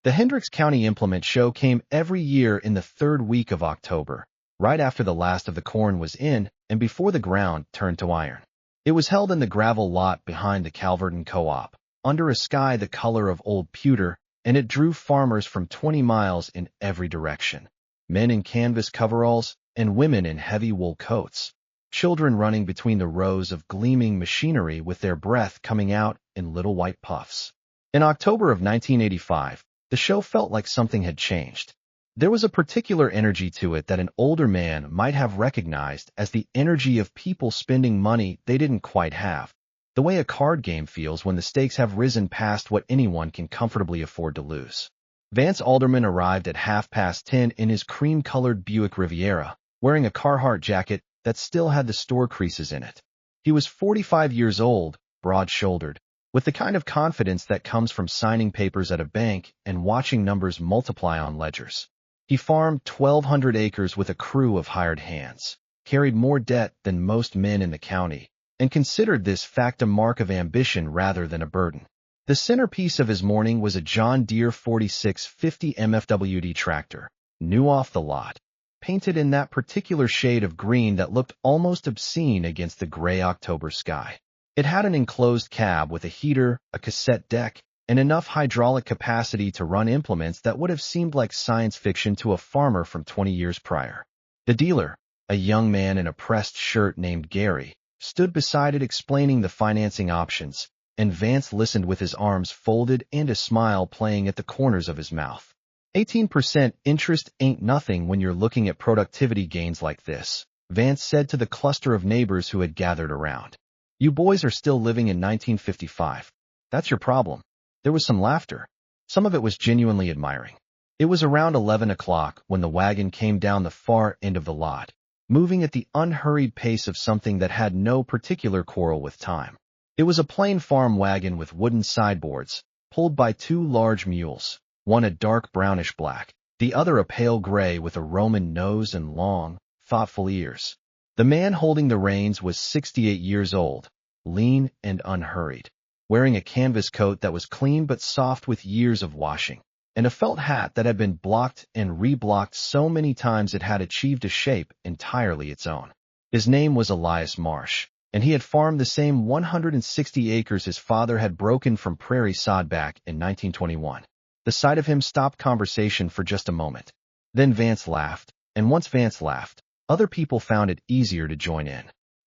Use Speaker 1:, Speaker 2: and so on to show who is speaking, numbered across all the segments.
Speaker 1: The Hendricks County Implement Show came every year in the third week of October, right after the last of the corn was in and before the ground turned to iron. It was held in the gravel lot behind the Calverton Co-op, under a sky the color of old pewter, and it drew farmers from 20 miles in every direction. Men in canvas coveralls and women in heavy wool coats. Children running between the rows of gleaming machinery with their breath coming out in little white puffs. In October of 1985, the show felt like something had changed. There was a particular energy to it that an older man might have recognized as the energy of people spending money they didn't quite have, the way a card game feels when the stakes have risen past what anyone can comfortably afford to lose. Vance Alderman arrived at 10:30 in his cream-colored Buick Riviera, wearing a Carhartt jacket that still had the store creases in it. He was 45 years old, broad-shouldered, with the kind of confidence that comes from signing papers at a bank and watching numbers multiply on ledgers. He farmed 1,200 acres with a crew of hired hands, carried more debt than most men in the county, and considered this fact a mark of ambition rather than a burden. The centerpiece of his morning was a John Deere 4650 MFWD tractor, new off the lot, painted in that particular shade of green that looked almost obscene against the gray October sky. It had an enclosed cab with a heater, a cassette deck, and enough hydraulic capacity to run implements that would have seemed like science fiction to a farmer from 20 years prior. The dealer, a young man in a pressed shirt named Gary, stood beside it explaining the financing options, and Vance listened with his arms folded and a smile playing at the corners of his mouth. 18% interest ain't nothing when you're looking at productivity gains like this, Vance said to the cluster of neighbors who had gathered around. You boys are still living in 1955. That's your problem. There was some laughter. Some of it was genuinely admiring. It was around 11 o'clock when the wagon came down the far end of the lot, moving at the unhurried pace of something that had no particular quarrel with time. It was a plain farm wagon with wooden sideboards, pulled by two large mules, one a dark brownish black, the other a pale gray with a Roman nose and long, thoughtful ears. The man holding the reins was 68 years old, lean and unhurried, wearing a canvas coat that was clean but soft with years of washing, and a felt hat that had been blocked and reblocked so many times it had achieved a shape entirely its own. His name was Elias Marsh, and he had farmed the same 160 acres his father had broken from prairie sod back in 1921. The sight of him stopped conversation for just a moment. Then Vance laughed, and once Vance laughed, other people found it easier to join in.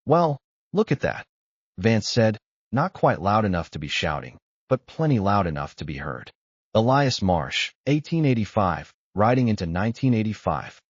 Speaker 1: Well, look at that, Vance said, not quite loud enough to be shouting, but plenty loud enough to be heard. Elias Marsh, 1885, riding into 1985.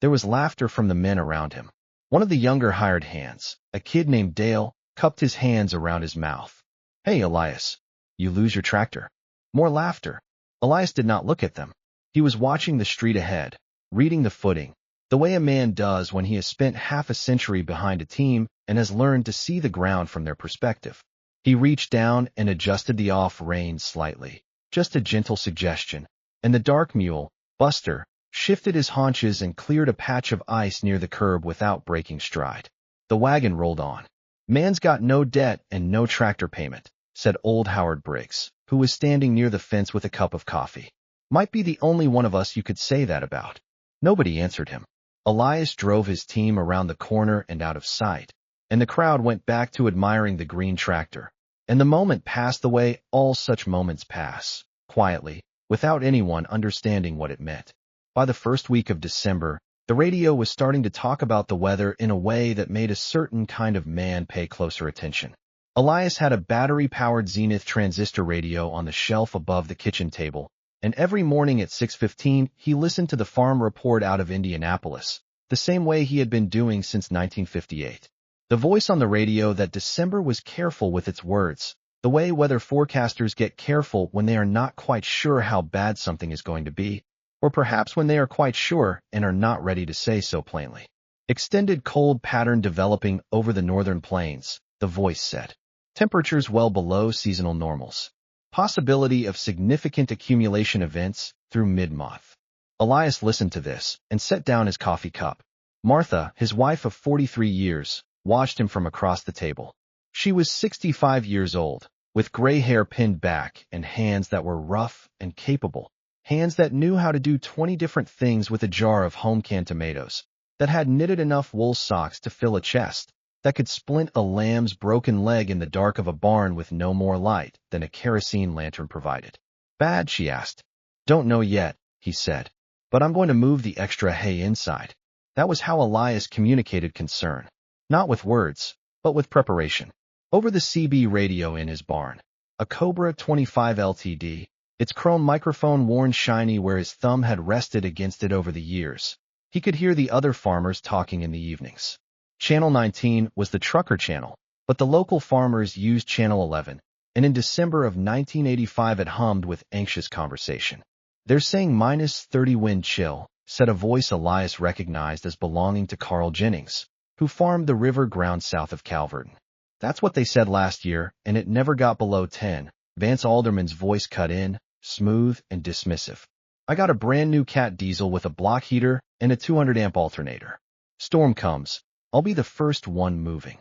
Speaker 1: There was laughter from the men around him. One of the younger hired hands, a kid named Dale, cupped his hands around his mouth. Hey, Elias, you lose your tractor. More laughter. Elias did not look at them. He was watching the street ahead, reading the footing, the way a man does when he has spent half a century behind a team and has learned to see the ground from their perspective. He reached down and adjusted the off reins slightly, just a gentle suggestion, and the dark mule, Buster, shifted his haunches and cleared a patch of ice near the curb without breaking stride. The wagon rolled on. Man's got no debt and no tractor payment, said old Howard Briggs, who was standing near the fence with a cup of coffee. Might be the only one of us you could say that about. Nobody answered him. Elias drove his team around the corner and out of sight, and the crowd went back to admiring the green tractor. And the moment passed the way all such moments pass, quietly, without anyone understanding what it meant. By the first week of December, the radio was starting to talk about the weather in a way that made a certain kind of man pay closer attention. Elias had a battery-powered Zenith transistor radio on the shelf above the kitchen table, and every morning at 6:15 he listened to the farm report out of Indianapolis, the same way he had been doing since 1958. The voice on the radio that December was careful with its words, the way weather forecasters get careful when they are not quite sure how bad something is going to be, or perhaps when they are quite sure and are not ready to say so plainly. Extended cold pattern developing over the northern plains, the voice said. Temperatures well below seasonal normals. Possibility of significant accumulation events through mid-month. Elias listened to this and set down his coffee cup. Martha, his wife of 43 years, watched him from across the table. She was 65 years old, with gray hair pinned back and hands that were rough and capable. Hands that knew how to do 20 different things with a jar of home-canned tomatoes, that had knitted enough wool socks to fill a chest, that could splint a lamb's broken leg in the dark of a barn with no more light than a kerosene lantern provided. Bad, she asked. Don't know yet, he said. But I'm going to move the extra hay inside. That was how Elias communicated concern. Not with words, but with preparation. Over the CB radio in his barn, a Cobra 25 LTD, its chrome microphone worn shiny where his thumb had rested against it over the years. He could hear the other farmers talking in the evenings. Channel 19 was the trucker channel, but the local farmers used Channel 11, and in December of 1985 it hummed with anxious conversation. They're saying -30 wind chill, said a voice Elias recognized as belonging to Carl Jennings, who farmed the river ground south of Calverton. That's what they said last year, and it never got below 10. Vance Alderman's voice cut in, smooth and dismissive. I got a brand new Cat diesel with a block heater and a 200-amp alternator. Storm comes. I'll be the first one moving.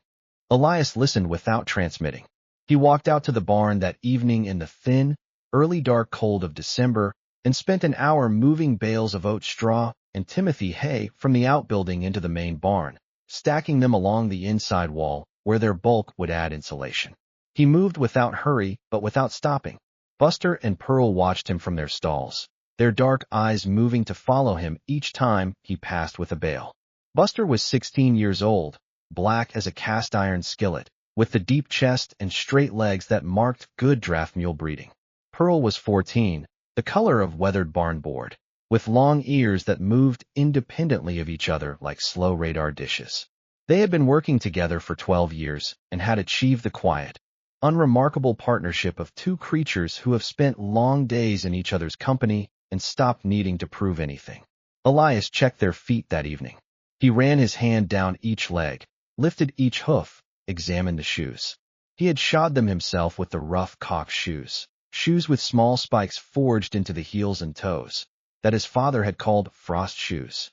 Speaker 1: Elias listened without transmitting. He walked out to the barn that evening in the thin, early dark cold of December and spent an hour moving bales of oat straw and Timothy hay from the outbuilding into the main barn, stacking them along the inside wall where their bulk would add insulation. He moved without hurry, but without stopping. Buster and Pearl watched him from their stalls, their dark eyes moving to follow him each time he passed with a bale. Buster was 16 years old, black as a cast-iron skillet, with the deep chest and straight legs that marked good draft mule breeding. Pearl was 14, the color of weathered barn board, with long ears that moved independently of each other like slow radar dishes. They had been working together for 12 years and had achieved the quiet, unremarkable partnership of two creatures who have spent long days in each other's company and stopped needing to prove anything. Elias checked their feet that evening. He ran his hand down each leg, lifted each hoof, examined the shoes. He had shod them himself with the rough cock shoes with small spikes forged into the heels and toes, that his father had called frost shoes.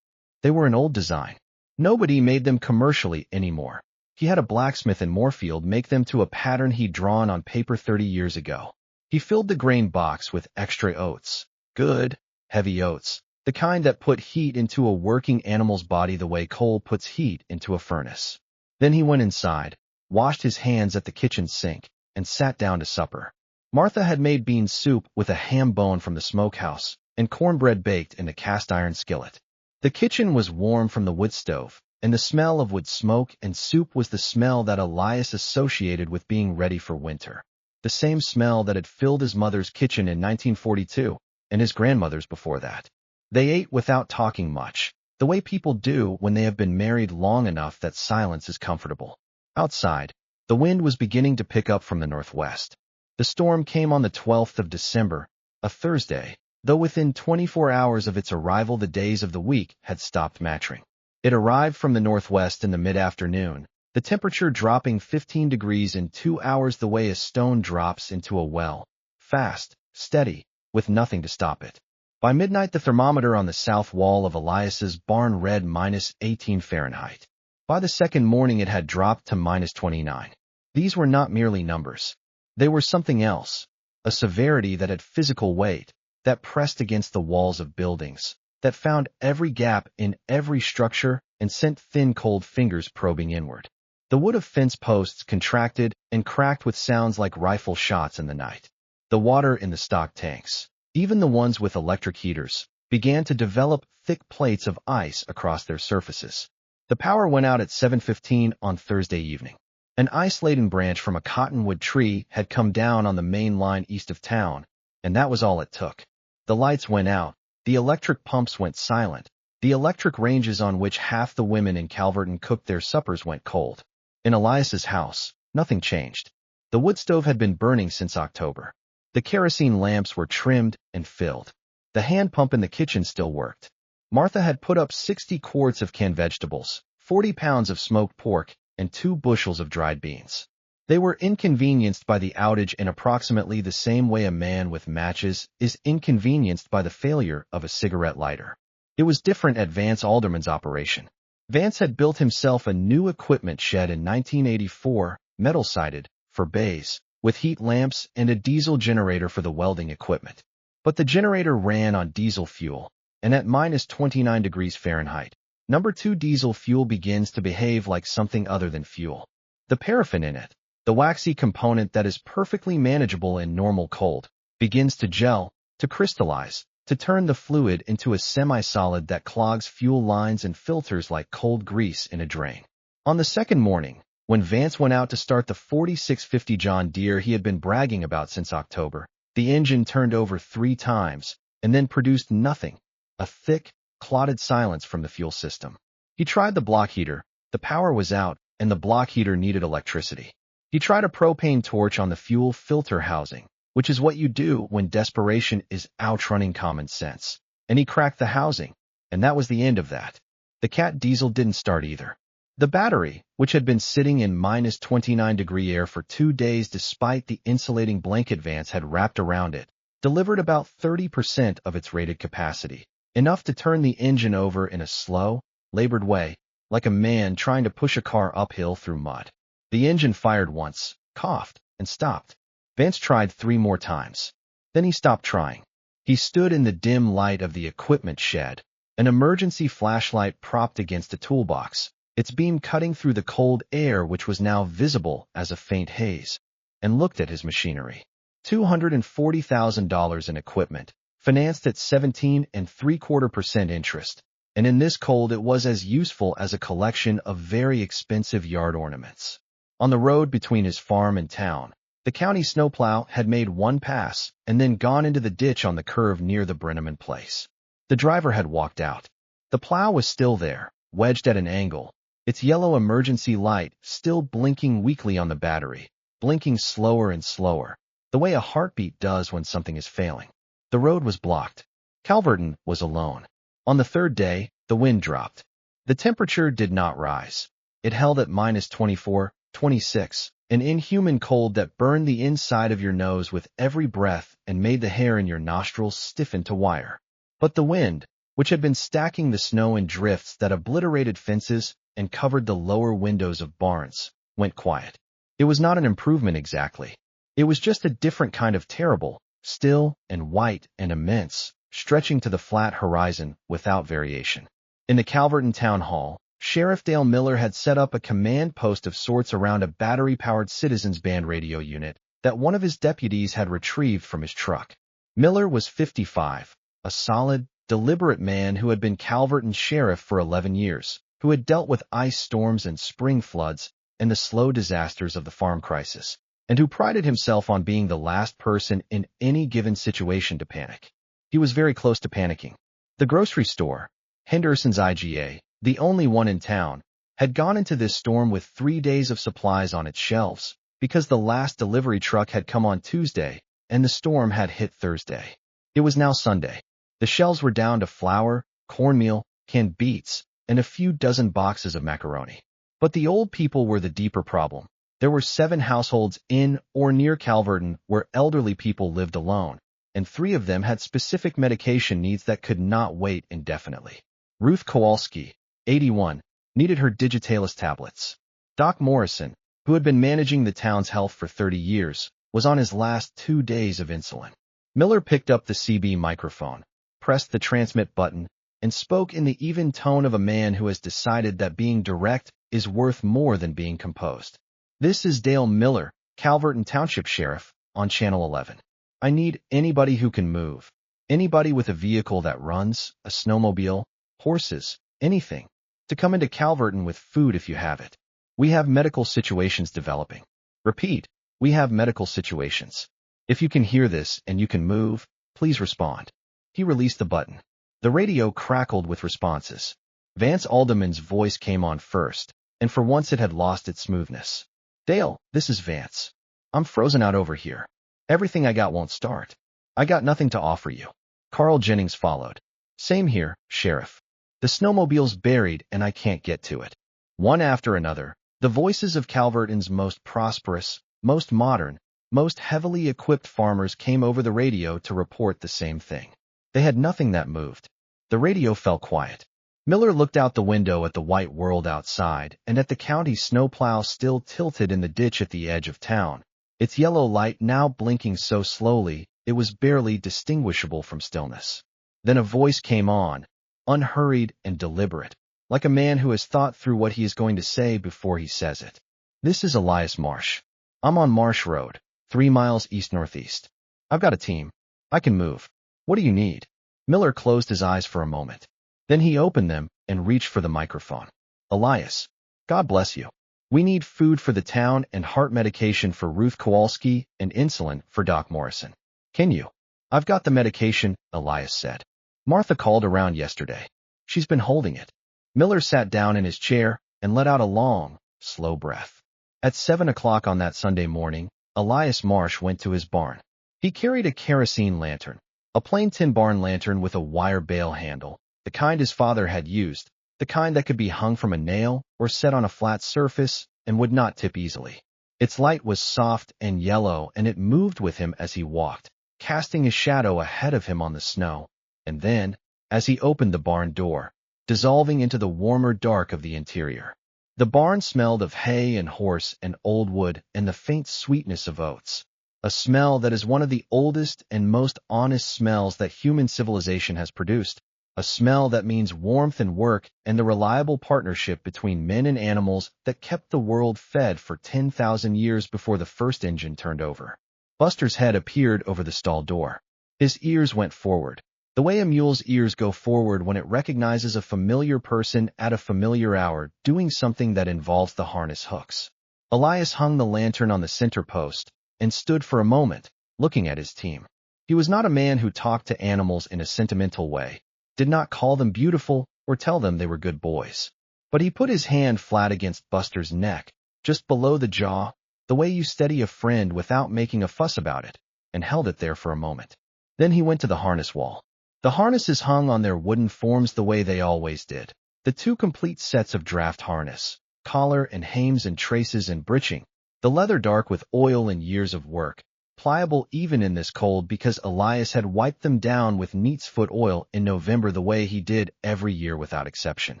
Speaker 1: They were an old design. Nobody made them commercially anymore. He had a blacksmith in Moorfield make them to a pattern he'd drawn on paper 30 years ago. He filled the grain box with extra oats, good, heavy oats, the kind that put heat into a working animal's body the way coal puts heat into a furnace. Then he went inside, washed his hands at the kitchen sink, and sat down to supper. Martha had made bean soup with a ham bone from the smokehouse and cornbread baked in a cast-iron skillet. The kitchen was warm from the wood stove, and the smell of wood smoke and soup was the smell that Elias associated with being ready for winter. The same smell that had filled his mother's kitchen in 1942 and his grandmother's before that. They ate without talking much, the way people do when they have been married long enough that silence is comfortable. Outside, the wind was beginning to pick up from the northwest. The storm came on the 12th of December, a Thursday, though within 24 hours of its arrival the days of the week had stopped matching. It arrived from the northwest in the mid-afternoon, the temperature dropping 15 degrees in 2 hours the way a stone drops into a well, fast, steady, with nothing to stop it. By midnight the thermometer on the south wall of Elias's barn read -18 Fahrenheit. By the second morning it had dropped to -29. These were not merely numbers. They were something else, a severity that had physical weight, that pressed against the walls of buildings, that found every gap in every structure and sent thin cold fingers probing inward. The wood of fence posts contracted and cracked with sounds like rifle shots in the night. The water in the stock tanks, even the ones with electric heaters, began to develop thick plates of ice across their surfaces. The power went out at 7:15 on Thursday evening. An ice-laden branch from a cottonwood tree had come down on the main line east of town, and that was all it took. The lights went out, the electric pumps went silent, the electric ranges on which half the women in Calverton cooked their suppers went cold. In Elias's house, nothing changed. The wood stove had been burning since October. The kerosene lamps were trimmed and filled. The hand pump in the kitchen still worked. Martha had put up 60 quarts of canned vegetables, 40 pounds of smoked pork, and 2 bushels of dried beans. They were inconvenienced by the outage in approximately the same way a man with matches is inconvenienced by the failure of a cigarette lighter. It was different at Vance Alderman's operation. Vance had built himself a new equipment shed in 1984, metal-sided, for bays, with heat lamps and a diesel generator for the welding equipment. But the generator ran on diesel fuel, and at minus 29 degrees Fahrenheit, number 2 diesel fuel begins to behave like something other than fuel. The paraffin in it, the waxy component that is perfectly manageable in normal cold, begins to gel, to crystallize, to turn the fluid into a semi-solid that clogs fuel lines and filters like cold grease in a drain. On the second morning, when Vance went out to start the 4650 John Deere he had been bragging about since October, the engine turned over 3 times and then produced nothing, a thick, clotted silence from the fuel system. He tried the block heater, the power was out, and the block heater needed electricity. He tried a propane torch on the fuel filter housing, which is what you do when desperation is outrunning common sense. And he cracked the housing, and that was the end of that. The Cat diesel didn't start either. The battery, which had been sitting in minus 29-degree air for 2 days despite the insulating blanket Vance had wrapped around it, delivered about 30% of its rated capacity, enough to turn the engine over in a slow, labored way, like a man trying to push a car uphill through mud. The engine fired once, coughed, and stopped. Vance tried 3 more times. Then he stopped trying. He stood in the dim light of the equipment shed, an emergency flashlight propped against a toolbox, its beam cutting through the cold air which was now visible as a faint haze, and looked at his machinery. $240,000 in equipment, financed at 17.75% interest, and in this cold it was as useful as a collection of very expensive yard ornaments. On the road between his farm and town, the county snowplow had made 1 pass and then gone into the ditch on the curve near the Brenneman place. The driver had walked out. The plow was still there, wedged at an angle, its yellow emergency light still blinking weakly on the battery, blinking slower and slower, the way a heartbeat does when something is failing. The road was blocked. Calverton was alone. On the 3rd day, the wind dropped. The temperature did not rise. It held at minus 24, 26, an inhuman cold that burned the inside of your nose with every breath and made the hair in your nostrils stiffen to wire. But the wind, which had been stacking the snow in drifts that obliterated fences and covered the lower windows of barns, went quiet. It was not an improvement exactly. It was just a different kind of terrible, still and white and immense, stretching to the flat horizon without variation. In the Calverton Town Hall, Sheriff Dale Miller had set up a command post of sorts around a battery-powered citizens band radio unit that one of his deputies had retrieved from his truck. Miller was 55, a solid, deliberate man who had been Calverton's sheriff for 11 years, who had dealt with ice storms and spring floods and the slow disasters of the farm crisis, and who prided himself on being the last person in any given situation to panic. He was very close to panicking. The grocery store, Henderson's IGA, the only one in town, had gone into this storm with 3 days of supplies on its shelves, because the last delivery truck had come on Tuesday, and the storm had hit Thursday. It was now Sunday. The shelves were down to flour, cornmeal, canned beets, and a few dozen boxes of macaroni. But the old people were the deeper problem. There were 7 households in or near Calverton where elderly people lived alone, and 3 of them had specific medication needs that could not wait indefinitely. Ruth Kowalski, 81, needed her Digitalis tablets. Doc Morrison, who had been managing the town's health for 30 years, was on his last 2 days of insulin. Miller picked up the CB microphone, pressed the transmit button, and spoke in the even tone of a man who has decided that being direct is worth more than being composed. This is Dale Miller, Calverton Township Sheriff, on Channel 11. I need anybody who can move. Anybody with a vehicle that runs, a snowmobile, horses, anything, to come into Calverton with food if you have it. We have medical situations developing. Repeat, we have medical situations. If you can hear this and you can move, please respond. He released the button. The radio crackled with responses. Vance Alderman's voice came on first, and for once it had lost its smoothness. Dale, this is Vance. I'm frozen out over here. Everything I got won't start. I got nothing to offer you. Carl Jennings followed. Same here, Sheriff. The snowmobile's buried and I can't get to it. One after another, the voices of Calverton's most prosperous, most modern, most heavily equipped farmers came over the radio to report the same thing. They had nothing that moved. The radio fell quiet. Miller looked out the window at the white world outside and at the county snowplow still tilted in the ditch at the edge of town, its yellow light now blinking so slowly it was barely distinguishable from stillness. Then a voice came on, unhurried and deliberate, like a man who has thought through what he is going to say before he says it. "This is Elias Marsh. I'm on Marsh Road, 3 miles east-northeast. I've got a team. I can move. What do you need?" Miller closed his eyes for a moment. Then he opened them and reached for the microphone. "Elias, God bless you. We need food for the town and heart medication for Ruth Kowalski and insulin for Doc Morrison. Can you?" "I've got the medication," Elias said. "Martha called around yesterday. She's been holding it." Miller sat down in his chair and let out a long, slow breath. At 7 o'clock on that Sunday morning, Elias Marsh went to his barn. He carried a kerosene lantern, a plain tin barn lantern with a wire bale handle, the kind his father had used, the kind that could be hung from a nail or set on a flat surface and would not tip easily. Its light was soft and yellow, and it moved with him as he walked, casting his shadow ahead of him on the snow, and then, as he opened the barn door, dissolving into the warmer dark of the interior. The barn smelled of hay and horse and old wood and the faint sweetness of oats, a smell that is one of the oldest and most honest smells that human civilization has produced, a smell that means warmth and work and the reliable partnership between men and animals that kept the world fed for 10,000 years before the first engine turned over. Buster's head appeared over the stall door. His ears went forward, the way a mule's ears go forward when it recognizes a familiar person at a familiar hour doing something that involves the harness hooks. Elias hung the lantern on the center post and stood for a moment, looking at his team. He was not a man who talked to animals in a sentimental way, did not call them beautiful or tell them they were good boys. But he put his hand flat against Buster's neck, just below the jaw, the way you steady a friend without making a fuss about it, and held it there for a moment. Then he went to the harness wall. The harnesses hung on their wooden forms the way they always did. The two complete sets of draft harness, collar and hames and traces and breeching, the leather dark with oil and years of work, pliable even in this cold because Elias had wiped them down with neat's foot oil in November the way he did every year without exception.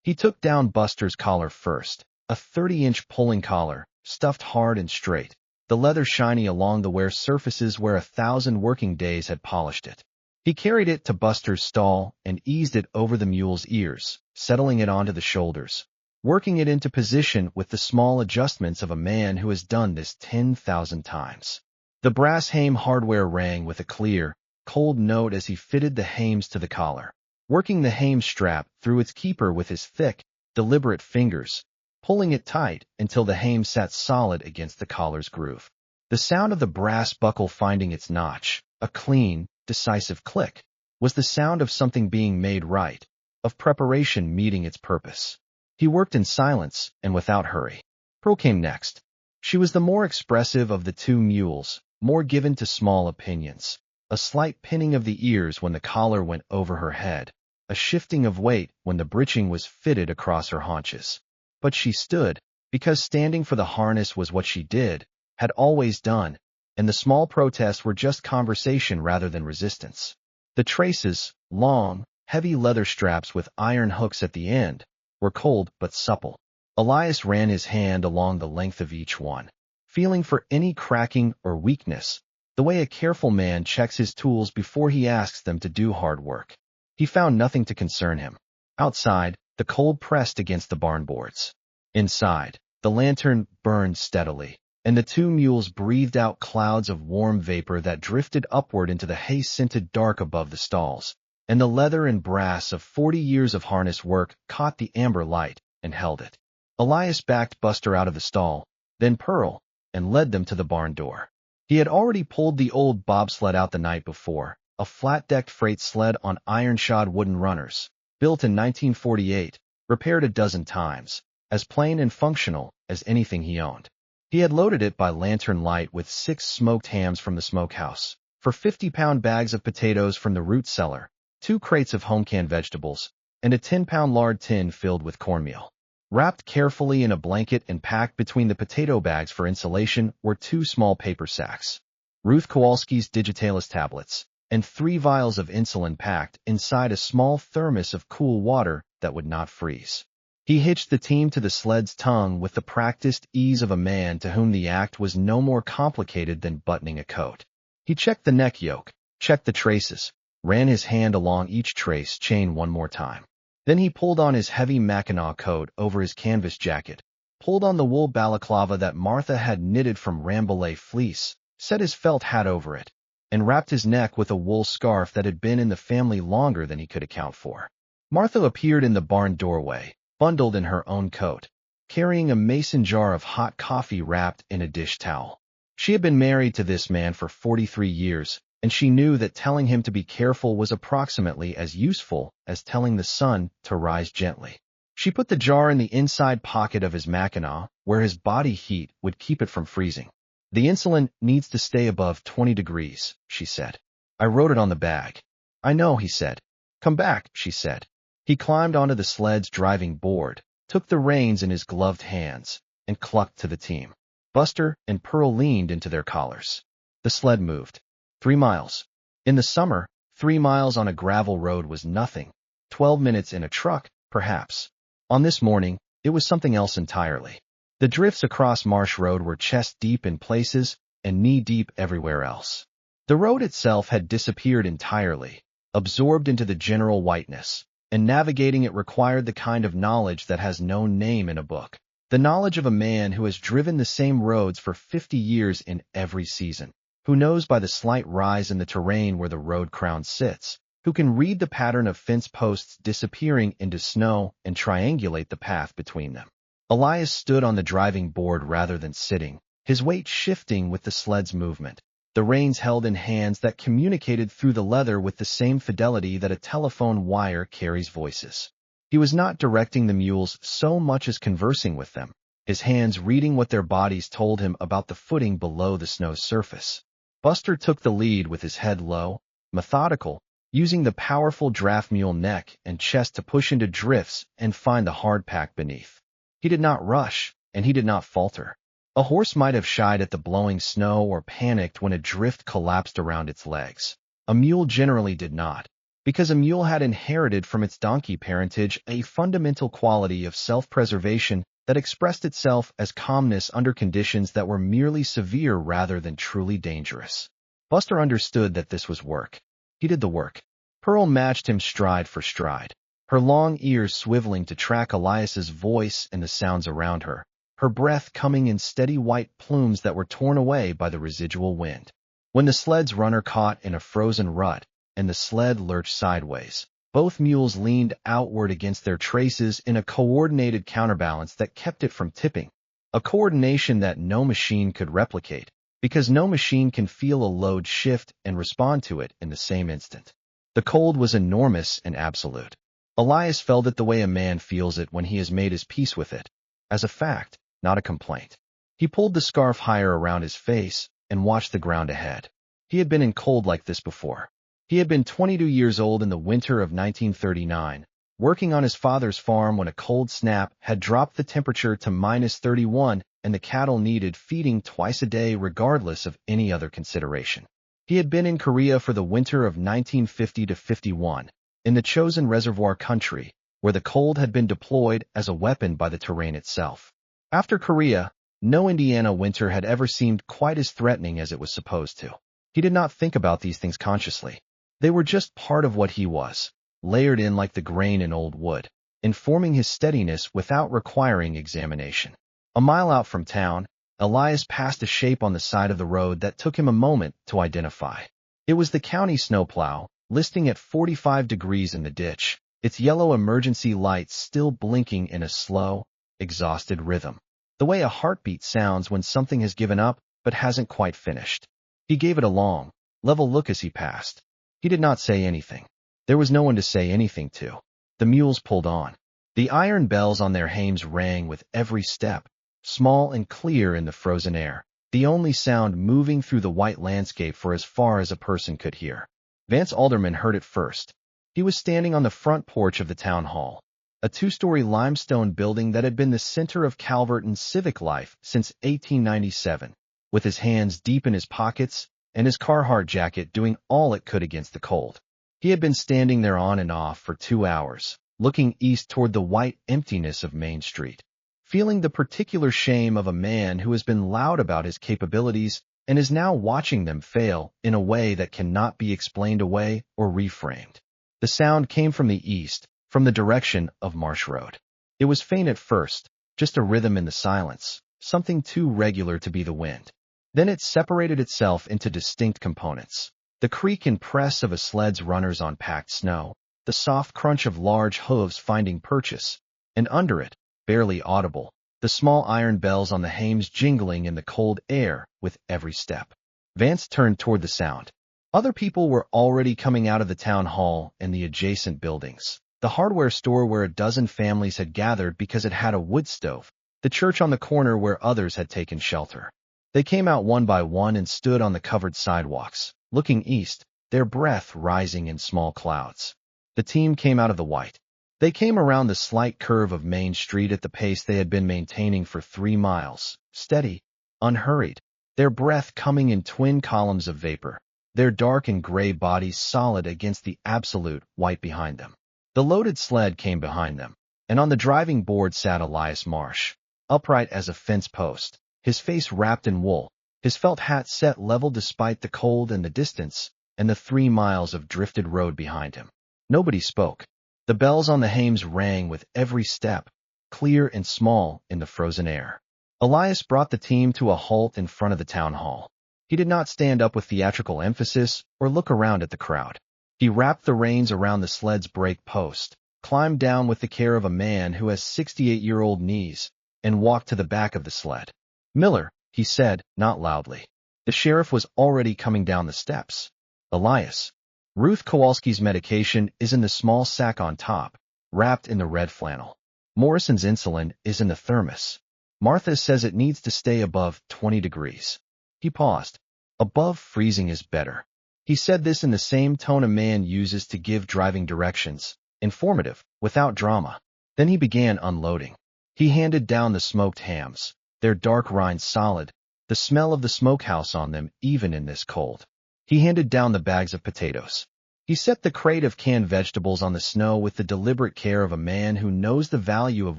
Speaker 1: He took down Buster's collar first, a 30-inch pulling collar, stuffed hard and straight, the leather shiny along the wear surfaces where 1,000 working days had polished it. He carried it to Buster's stall and eased it over the mule's ears, settling it onto the shoulders, working it into position with the small adjustments of a man who has done this 10,000 times. The brass hame hardware rang with a clear, cold note as he fitted the hames to the collar, working the hame strap through its keeper with his thick, deliberate fingers, pulling it tight until the hame sat solid against the collar's groove. The sound of the brass buckle finding its notch, a clean, decisive click, was the sound of something being made right, of preparation meeting its purpose. He worked in silence and without hurry. Pearl came next. She was the more expressive of the two mules, more given to small opinions, a slight pinning of the ears when the collar went over her head, a shifting of weight when the breeching was fitted across her haunches. But she stood, because standing for the harness was what she did, had always done, and the small protests were just conversation rather than resistance. The traces, long, heavy leather straps with iron hooks at the end, were cold but supple. Elias ran his hand along the length of each one, feeling for any cracking or weakness, the way a careful man checks his tools before he asks them to do hard work. He found nothing to concern him. Outside, the cold pressed against the barn boards. Inside, the lantern burned steadily, and the two mules breathed out clouds of warm vapor that drifted upward into the hay-scented dark above the stalls, and the leather and brass of 40 years of harness work caught the amber light and held it. Elias backed Buster out of the stall, then Pearl, and led them to the barn door. He had already pulled the old bobsled out the night before, a flat-decked freight sled on iron-shod wooden runners, built in 1948, repaired a dozen times, as plain and functional as anything he owned. He had loaded it by lantern light with 6 smoked hams from the smokehouse, for 50-pound bags of potatoes from the root cellar, 2 crates of home-canned vegetables, and a 10-pound lard tin filled with cornmeal. Wrapped carefully in a blanket and packed between the potato bags for insulation were 2 small paper sacks, Ruth Kowalski's Digitalis tablets, and 3 vials of insulin packed inside a small thermos of cool water that would not freeze. He hitched the team to the sled's tongue with the practiced ease of a man to whom the act was no more complicated than buttoning a coat. He checked the neck yoke, checked the traces, ran his hand along each trace chain one more time. Then he pulled on his heavy Mackinaw coat over his canvas jacket, pulled on the wool balaclava that Martha had knitted from Rambouillet fleece, set his felt hat over it, and wrapped his neck with a wool scarf that had been in the family longer than he could account for. Martha appeared in the barn doorway, bundled in her own coat, carrying a mason jar of hot coffee wrapped in a dish towel. She had been married to this man for 43 years, and she knew that telling him to be careful was approximately as useful as telling the sun to rise gently. She put the jar in the inside pocket of his Mackinaw, where his body heat would keep it from freezing. The insulin needs to stay above 20 degrees, she said. I wrote it on the bag. I know, he said. Come back, she said. He climbed onto the sled's driving board, took the reins in his gloved hands, and clucked to the team. Buster and Pearl leaned into their collars. The sled moved. 3 miles. In the summer, 3 miles on a gravel road was nothing. 12 minutes in a truck, perhaps. On this morning, it was something else entirely. The drifts across Marsh Road were chest-deep in places and knee-deep everywhere else. The road itself had disappeared entirely, absorbed into the general whiteness, and navigating it required the kind of knowledge that has no name in a book. The knowledge of a man who has driven the same roads for 50 years in every season, who knows by the slight rise in the terrain where the road crown sits, who can read the pattern of fence posts disappearing into snow and triangulate the path between them. Elias stood on the driving board rather than sitting, his weight shifting with the sled's movement, the reins held in hands that communicated through the leather with the same fidelity that a telephone wire carries voices. He was not directing the mules so much as conversing with them, his hands reading what their bodies told him about the footing below the snow's surface. Buster took the lead with his head low, methodical, using the powerful draft mule neck and chest to push into drifts and find the hard pack beneath. He did not rush, and he did not falter. A horse might have shied at the blowing snow or panicked when a drift collapsed around its legs. A mule generally did not, because a mule had inherited from its donkey parentage a fundamental quality of self-preservation that expressed itself as calmness under conditions that were merely severe rather than truly dangerous. Buster understood that this was work. He did the work. Pearl matched him stride for stride, her long ears swiveling to track Elias's voice and the sounds around her, her breath coming in steady white plumes that were torn away by the residual wind. When the sled's runner caught in a frozen rut and the sled lurched sideways, both mules leaned outward against their traces in a coordinated counterbalance that kept it from tipping, a coordination that no machine could replicate, because no machine can feel a load shift and respond to it in the same instant. The cold was enormous and absolute. Elias felt it the way a man feels it when he has made his peace with it, as a fact, not a complaint. He pulled the scarf higher around his face and watched the ground ahead. He had been in cold like this before. He had been 22 years old in the winter of 1939, working on his father's farm when a cold snap had dropped the temperature to -31 and the cattle needed feeding twice a day regardless of any other consideration. He had been in Korea for the winter of 1950 to 51, in the chosen reservoir country, where the cold had been deployed as a weapon by the terrain itself. After Korea, no Indiana winter had ever seemed quite as threatening as it was supposed to. He did not think about these things consciously. They were just part of what he was, layered in like the grain in old wood, informing his steadiness without requiring examination. A mile out from town, Elias passed a shape on the side of the road that took him a moment to identify. It was the county snowplow, listing at 45 degrees in the ditch, its yellow emergency lights still blinking in a slow, exhausted rhythm, the way a heartbeat sounds when something has given up but hasn't quite finished. He gave it a long, level look as he passed. He did not say anything. There was no one to say anything to. The mules pulled on. The iron bells on their hames rang with every step, small and clear in the frozen air, the only sound moving through the white landscape for as far as a person could hear. Vance Alderman heard it first. He was standing on the front porch of the town hall, a 2-story limestone building that had been the center of Calverton's civic life since 1897, with his hands deep in his pockets and his Carhartt jacket doing all it could against the cold. He had been standing there on and off for 2 hours, looking east toward the white emptiness of Main Street, feeling the particular shame of a man who has been loud about his capabilities and is now watching them fail in a way that cannot be explained away or reframed. The sound came from the east, from the direction of Marsh Road. It was faint at first, just a rhythm in the silence, something too regular to be the wind. Then it separated itself into distinct components. The creak and press of a sled's runners on packed snow, the soft crunch of large hooves finding purchase, and under it, barely audible, the small iron bells on the hames jingling in the cold air with every step. Vance turned toward the sound. Other people were already coming out of the town hall and the adjacent buildings. The hardware store where a dozen families had gathered because it had a wood stove, the church on the corner where others had taken shelter. They came out one by one and stood on the covered sidewalks, looking east, their breath rising in small clouds. The team came out of the white. They came around the slight curve of Main Street at the pace they had been maintaining for 3 miles, steady, unhurried, their breath coming in twin columns of vapor, their dark and gray bodies solid against the absolute white behind them. The loaded sled came behind them, and on the driving board sat Elias Marsh, upright as a fence post, his face wrapped in wool, his felt hat set level despite the cold and the distance, and the 3 miles of drifted road behind him. Nobody spoke. The bells on the hames rang with every step, clear and small in the frozen air. Elias brought the team to a halt in front of the town hall. He did not stand up with theatrical emphasis or look around at the crowd. He wrapped the reins around the sled's brake post, climbed down with the care of a man who has 68-year-old knees, and walked to the back of the sled. "Miller," he said, not loudly. The sheriff was already coming down the steps. "Elias. Ruth Kowalski's medication is in the small sack on top, wrapped in the red flannel. Morrison's insulin is in the thermos. Martha says it needs to stay above 20 degrees. He paused. "Above freezing is better." He said this in the same tone a man uses to give driving directions, informative, without drama. Then he began unloading. He handed down the smoked hams, their dark rind solid, the smell of the smokehouse on them even in this cold. He handed down the bags of potatoes. He set the crate of canned vegetables on the snow with the deliberate care of a man who knows the value of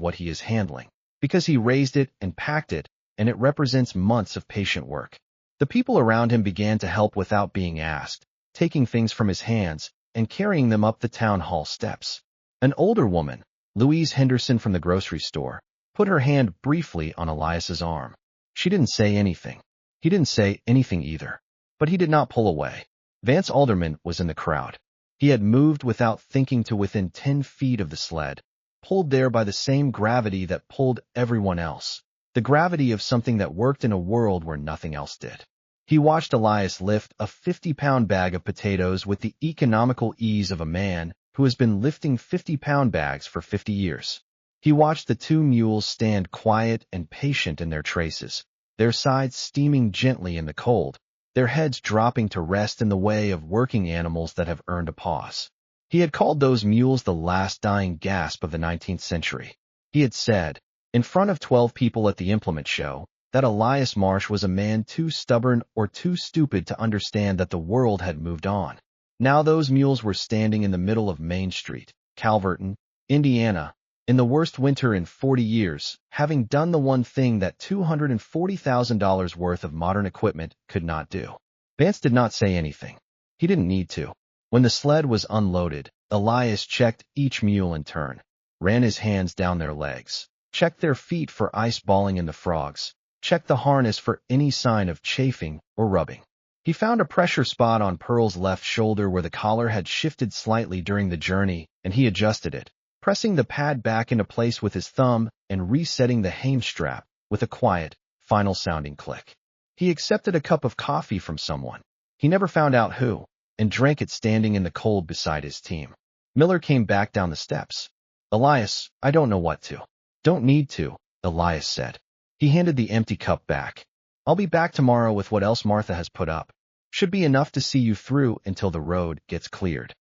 Speaker 1: what he is handling, because he raised it and packed it, and it represents months of patient work. The people around him began to help without being asked, taking things from his hands and carrying them up the town hall steps. An older woman, Louise Henderson from the grocery store, put her hand briefly on Elias's arm. She didn't say anything. He didn't say anything either. But he did not pull away. Vance Alderman was in the crowd. He had moved without thinking to within 10 feet of the sled, pulled there by the same gravity that pulled everyone else, the gravity of something that worked in a world where nothing else did. He watched Elias lift a 50-pound bag of potatoes with the economical ease of a man who has been lifting 50-pound bags for 50 years. He watched the 2 mules stand quiet and patient in their traces, their sides steaming gently in the cold, their heads dropping to rest in the way of working animals that have earned a pause. He had called those mules the last dying gasp of the 19th century. He had said, in front of 12 people at the implement show, that Elias Marsh was a man too stubborn or too stupid to understand that the world had moved on. Now those mules were standing in the middle of Main Street, Calverton, Indiana, in the worst winter in 40 years, having done the one thing that $240,000 worth of modern equipment could not do. Vance did not say anything. He didn't need to. When the sled was unloaded, Elias checked each mule in turn, ran his hands down their legs, checked their feet for ice balling in the frogs, checked the harness for any sign of chafing or rubbing. He found a pressure spot on Pearl's left shoulder where the collar had shifted slightly during the journey, and he adjusted it, pressing the pad back into place with his thumb and resetting the hame strap with a quiet, final-sounding click. He accepted a cup of coffee from someone. He never found out who, and drank it standing in the cold beside his team. Miller came back down the steps. "Elias, I don't know what to." "Don't need to," Elias said. He handed the empty cup back. "I'll be back tomorrow with what else Martha has put up. Should be enough to see you through until the road gets cleared."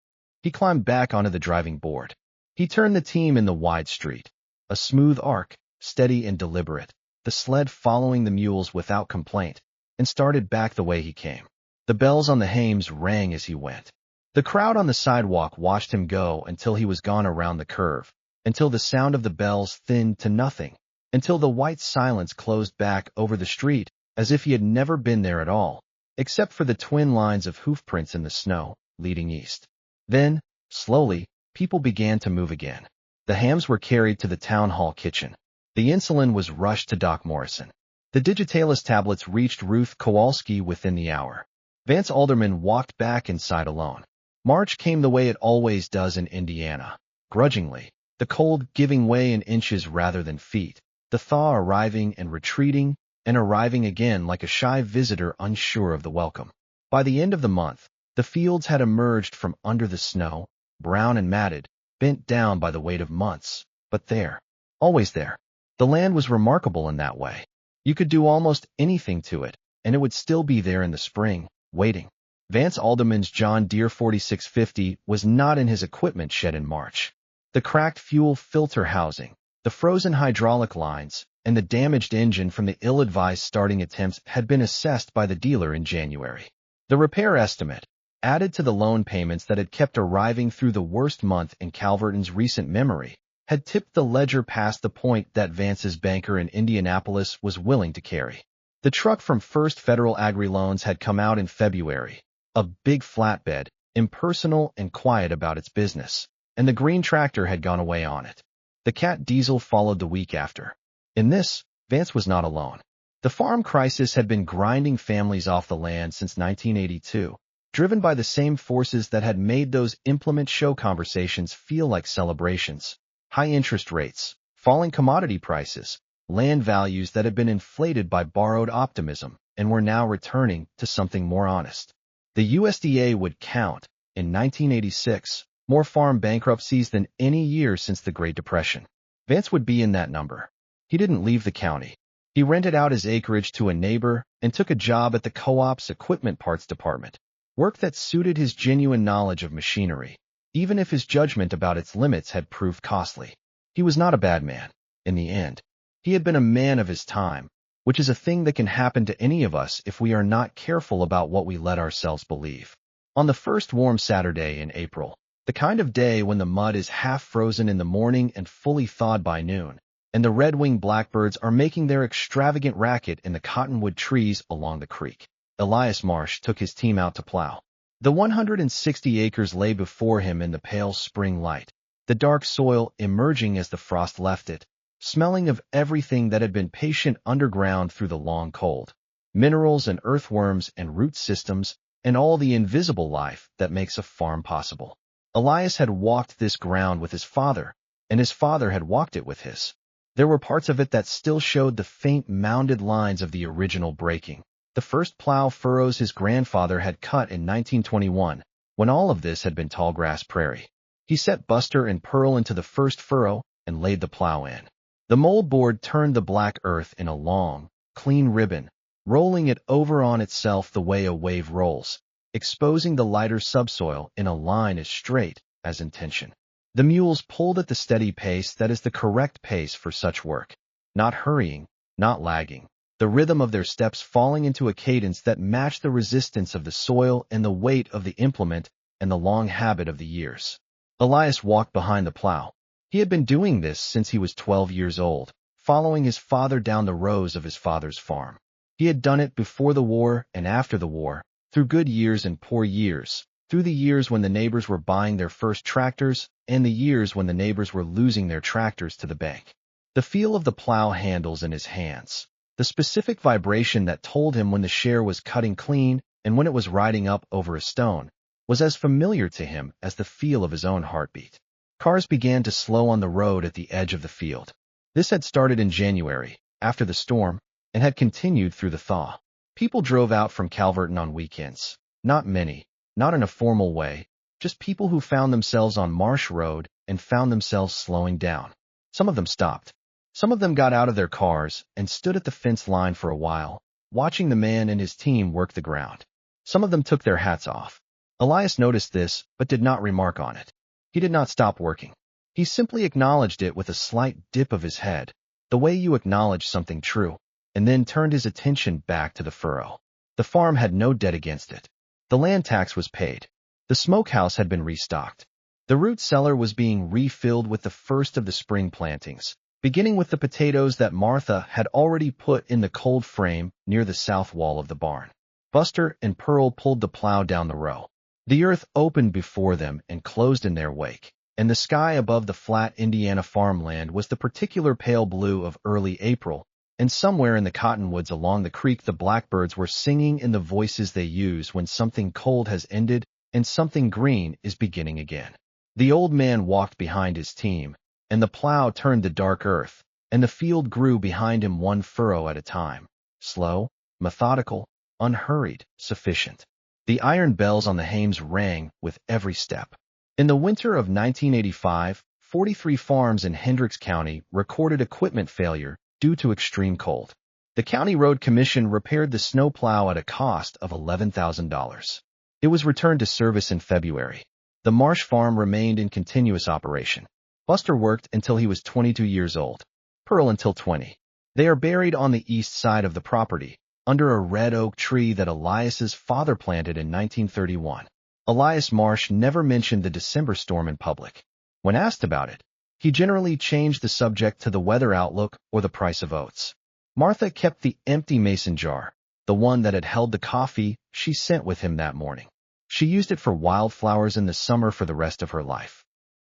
Speaker 1: He climbed back onto the driving board. He turned the team in the wide street, a smooth arc, steady and deliberate, the sled following the mules without complaint, and started back the way he came. The bells on the hames rang as he went. The crowd on the sidewalk watched him go until he was gone around the curve, until the sound of the bells thinned to nothing, until the white silence closed back over the street as if he had never been there at all, except for the twin lines of hoofprints in the snow, leading east. Then, slowly, people began to move again. The hams were carried to the town hall kitchen. The insulin was rushed to Doc Morrison. The digitalis tablets reached Ruth Kowalski within the hour. Vance Alderman walked back inside alone. March came the way it always does in Indiana. Grudgingly, the cold giving way in inches rather than feet, the thaw arriving and retreating, and arriving again like a shy visitor unsure of the welcome. By the end of the month, the fields had emerged from under the snow, brown and matted, bent down by the weight of months, but there, always there. The land was remarkable in that way. You could do almost anything to it, and it would still be there in the spring, waiting. Vance Alderman's John Deere 4650 was not in his equipment shed in March. The cracked fuel filter housing, the frozen hydraulic lines, and the damaged engine from the ill-advised starting attempts had been assessed by the dealer in January. The repair estimate, added to the loan payments that had kept arriving through the worst month in Calverton's recent memory, had tipped the ledger past the point that Vance's banker in Indianapolis was willing to carry. The truck from First Federal Agri-Loans had come out in February, a big flatbed, impersonal and quiet about its business, and the green tractor had gone away on it. The Cat diesel followed the week after. In this, Vance was not alone. The farm crisis had been grinding families off the land since 1982, driven by the same forces that had made those implement show conversations feel like celebrations. High interest rates, falling commodity prices, land values that had been inflated by borrowed optimism and were now returning to something more honest. The USDA would count, in 1986, more farm bankruptcies than any year since the Great Depression. Vance would be in that number. He didn't leave the county. He rented out his acreage to a neighbor and took a job at the co-op's equipment parts department, work that suited his genuine knowledge of machinery, even if his judgment about its limits had proved costly. He was not a bad man. In the end, he had been a man of his time, which is a thing that can happen to any of us if we are not careful about what we let ourselves believe. On the first warm Saturday in April, the kind of day when the mud is half frozen in the morning and fully thawed by noon, and the red-winged blackbirds are making their extravagant racket in the cottonwood trees along the creek, Elias Marsh took his team out to plow. The 160 acres lay before him in the pale spring light, the dark soil emerging as the frost left it, smelling of everything that had been patient underground through the long cold, minerals and earthworms and root systems, and all the invisible life that makes a farm possible. Elias had walked this ground with his father, and his father had walked it with his. There were parts of it that still showed the faint mounded lines of the original breaking. The first plow furrows his grandfather had cut in 1921, when all of this had been tall grass prairie. He set Buster and Pearl into the first furrow and laid the plow in. The moldboard turned the black earth in a long, clean ribbon, rolling it over on itself the way a wave rolls, exposing the lighter subsoil in a line as straight as intention. The mules pulled at the steady pace that is the correct pace for such work, not hurrying, not lagging, the rhythm of their steps falling into a cadence that matched the resistance of the soil and the weight of the implement and the long habit of the years. Elias walked behind the plow. He had been doing this since he was 12 years old, following his father down the rows of his father's farm. He had done it before the war and after the war, through good years and poor years, through the years when the neighbors were buying their first tractors and the years when the neighbors were losing their tractors to the bank. The feel of the plow handles in his hands, the specific vibration that told him when the share was cutting clean and when it was riding up over a stone, was as familiar to him as the feel of his own heartbeat. Cars began to slow on the road at the edge of the field. This had started in January, after the storm, and had continued through the thaw. People drove out from Calverton on weekends. Not many, not in a formal way, just people who found themselves on Marsh Road and found themselves slowing down. Some of them stopped. Some of them got out of their cars and stood at the fence line for a while, watching the man and his team work the ground. Some of them took their hats off. Elias noticed this, but did not remark on it. He did not stop working. He simply acknowledged it with a slight dip of his head, the way you acknowledge something true, and then turned his attention back to the furrow. The farm had no debt against it. The land tax was paid. The smokehouse had been restocked. The root cellar was being refilled with the first of the spring plantings, beginning with the potatoes that Martha had already put in the cold frame near the south wall of the barn. Buster and Pearl pulled the plow down the row. The earth opened before them and closed in their wake, and the sky above the flat Indiana farmland was the particular pale blue of early April, and somewhere in the cottonwoods along the creek the blackbirds were singing in the voices they use when something cold has ended and something green is beginning again. The old man walked behind his team, and the plow turned the dark earth, and the field grew behind him one furrow at a time, slow, methodical, unhurried, sufficient. The iron bells on the hames rang with every step. In the winter of 1985, 43 farms in Hendricks County recorded equipment failure due to extreme cold. The County Road Commission repaired the snowplow at a cost of $11,000. It was returned to service in February. The Marsh farm remained in continuous operation. Buster worked until he was 22 years old, Pearl until 20. They are buried on the east side of the property, under a red oak tree that Elias's father planted in 1931. Elias Marsh never mentioned the December storm in public. When asked about it, he generally changed the subject to the weather outlook or the price of oats. Martha kept the empty mason jar, the one that had held the coffee she sent with him that morning. She used it for wildflowers in the summer for the rest of her life.